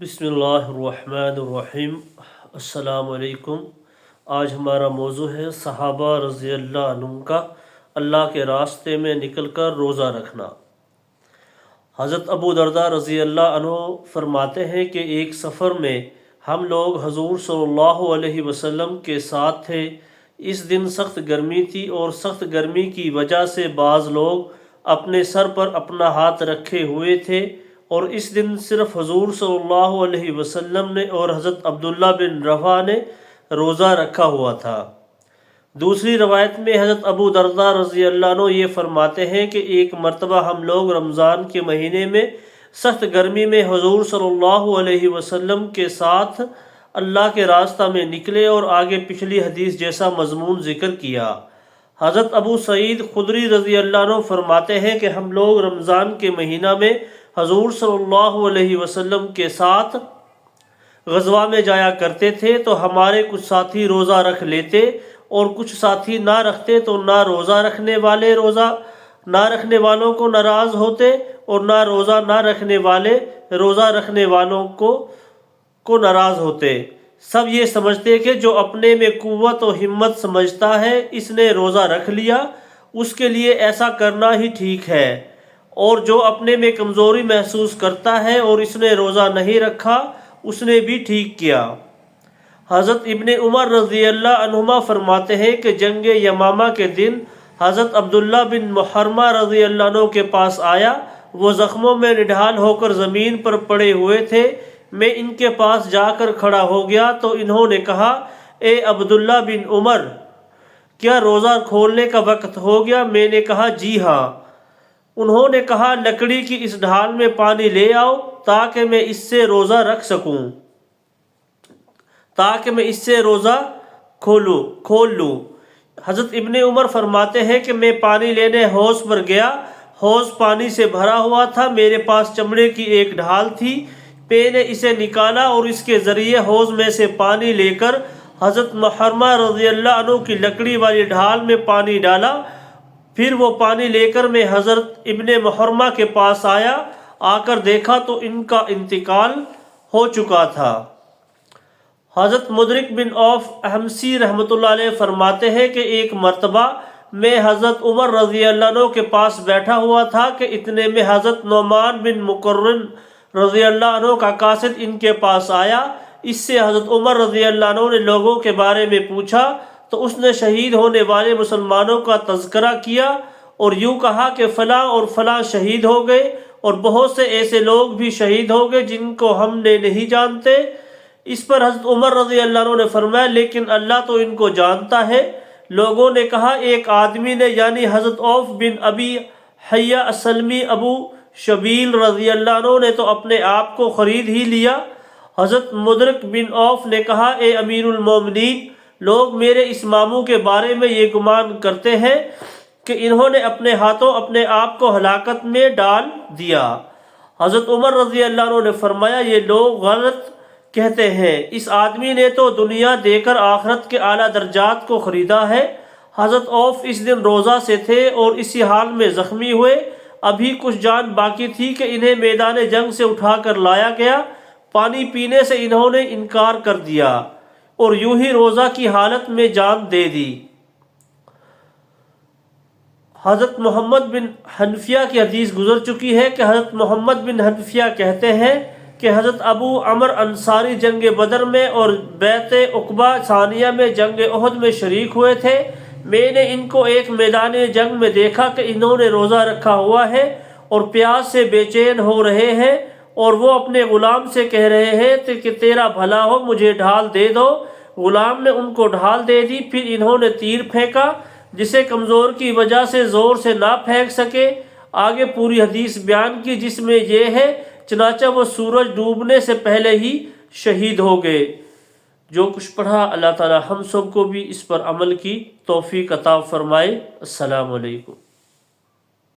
बिस्मिल्लाहिर्रहमानिर्रहीम। अस्सलाम वालेकुम। आज हमारा मौजू है सहाबा रज़ी अल्लाह अन्हुम का अल्लाह के रास्ते में निकलकर रोज़ा रखना। हज़रत अबू दरदा रज़ी अल्लाह अन्हु फरमाते हैं कि एक सफ़र में हम लोग हजूर सल्लल्लाहु अलैहि वसल्लम के साथ थे। इस दिन सख्त गर्मी थी और सख्त गर्मी की वजह से बाज़ लोग अपने सर पर अपना हाथ रखे हुए थे और इस दिन सिर्फ हजूर सल्लल्लाहु अलैहि वसल्लम ने और हज़रत अब्दुल्ला बिन रफ़ा ने रोज़ा रखा हुआ था। दूसरी रवायत में हज़रत अबू दरदा रज़ी अल्लाह अन्हु ये फरमाते हैं कि एक मरतबा हम लोग रमज़ान के महीने में सख्त गर्मी में हजूर सल्लल्लाहु अलैहि वसल्लम के साथ अल्लाह के रास्ता में निकले और आगे पिछली हदीस जैसा मजमून ज़िक्र किया। हज़रत अबू सईद खुदरी रज़ी अल्लाह अन्हु फरमाते हैं कि हम लोग रमज़ान के महीना में हजूर सल्लल्लाहु अलैहि वसल्लम के साथ गज़वा में जाया करते थे तो हमारे कुछ साथी रोज़ा रख लेते और कुछ साथी ना रखते तो ना रोज़ा रखने वाले रोज़ा ना रखने वालों को नाराज़ होते और ना रोज़ा ना रखने वाले रोज़ा रखने वालों को नाराज़ होते। सब ये समझते कि जो अपने में कुव्वत और हिम्मत समझता है इसने रोज़ा रख लिया, उसके लिए ऐसा करना ही ठीक है, और जो अपने में कमज़ोरी महसूस करता है और इसने रोज़ा नहीं रखा उसने भी ठीक किया। हज़रत इब्ने उमर रज़ी अल्लाह अन्हुमा फरमाते हैं कि जंग यमामा के दिन हज़रत अब्दुल्ला बिन मुहर्रमा रज़ी अल्लाह अन्हु के पास आया। वो ज़ख्मों में निढाल होकर ज़मीन पर पड़े हुए थे। मैं इनके पास जाकर खड़ा हो गया तो इन्होंने कहा, ए अब्दुल्ला बिन उमर, क्या रोज़ा खोलने का वक्त हो गया? मैंने कहा, जी हाँ। उन्होंने कहा, लकड़ी की इस ढाल में पानी ले आओ ताकि मैं इससे रोज़ा रख सकूं, ताकि मैं इससे रोज़ा खोल लूँ। हज़रत इब्ने उमर फरमाते हैं कि मैं पानी लेने हौज़ पर गया। हौज़ पानी से भरा हुआ था। मेरे पास चमड़े की एक ढाल थी। मैंने इसे निकाला और इसके ज़रिए हौज़ में से पानी लेकर हज़रत मुहर्रमा रज़ी अल्लाह अन्हु की लकड़ी वाली ढाल में पानी डाला। फिर वो पानी लेकर मैं हज़रत इब्ने मुहर्रमा के पास आया। आकर देखा तो इनका इंतकाल हो चुका था। हज़रत मुदरिक बिन औफ अहमसी रहमतुल्लाह अलैह फरमाते हैं कि एक मरतबा मैं हज़रत उमर रज़ी अल्लाह अन्हु के पास बैठा हुआ था कि इतने में हज़रत नौमान बिन मुकर्रन रज़ी अल्लाह अन्हु का कासिद इनके पास आया। इससे हज़रत उमर रज़ी अल्लाह अन्हु ने लोगों के बारे में पूछा तो उसने शहीद होने वाले मुसलमानों का तज़किरा किया और यूँ कहा कि फ़लाँ और फ़लाँ शहीद हो गए और बहुत से ऐसे लोग भी शहीद हो गए जिनको हमने नहीं जानते। इस पर हज़रत उमर रज़ी अल्लाह अन्हु ने फरमाया, लेकिन अल्लाह तो इनको जानता है। लोगों ने कहा, एक आदमी ने यानी हज़रत औफ बिन अबी हय्या असलमी अबू शबील रज़ी अल्लाह अन्हु ने तो अपने आप को ख़रीद ही लिया। हज़रत मुदरिक बिन औफ ने कहा, ए अमीरुल मोमिनीन, लोग मेरे इस मामू के बारे में ये गुमान करते हैं कि इन्होंने अपने हाथों अपने आप को हलाकत में डाल दिया। हज़रत उमर रज़ी अल्लाह अन्हु ने फरमाया, ये लोग गलत कहते हैं। इस आदमी ने तो दुनिया देकर आखरत के आला दर्जात को ख़रीदा है। हज़रत औफ इस दिन रोज़ा से थे और इसी हाल में ज़ख्मी हुए। अभी कुछ जान बाकी थी कि इन्हें मैदान जंग से उठाकर लाया गया। पानी पीने से इन्होंने इनकार कर दिया और यूं ही रोज़ा की हालत में जान दे दी। हज़रत मोहम्मद बिन हनफिया की हदीस गुजर चुकी है कि हज़रत मोहम्मद बिन हनफिया कहते हैं कि हज़रत अबू अमर अंसारी जंग बदर में और बैत उक़बा सानिया में जंग उहद में शरीक हुए थे। मैंने इनको एक मैदान जंग में देखा कि इन्होंने रोज़ा रखा हुआ है और प्यास से बेचैन हो रहे हैं और वो अपने ग़ुलाम से कह रहे हैं कि तेरा भला हो, मुझे ढाल दे दो। ग़ुलाम ने उनको ढाल दे दी। फिर इन्होंने तीर फेंका जिसे कमज़ोर की वजह से ज़ोर से ना फेंक सके। आगे पूरी हदीस बयान की जिसमें यह है, चनाचा वो सूरज डूबने से पहले ही शहीद हो गए। जो कुछ पढ़ा अल्लाह ताला हम सब को भी इस पर अमल की तौफीक अता फरमाए। अस्सलामु अलैकुम।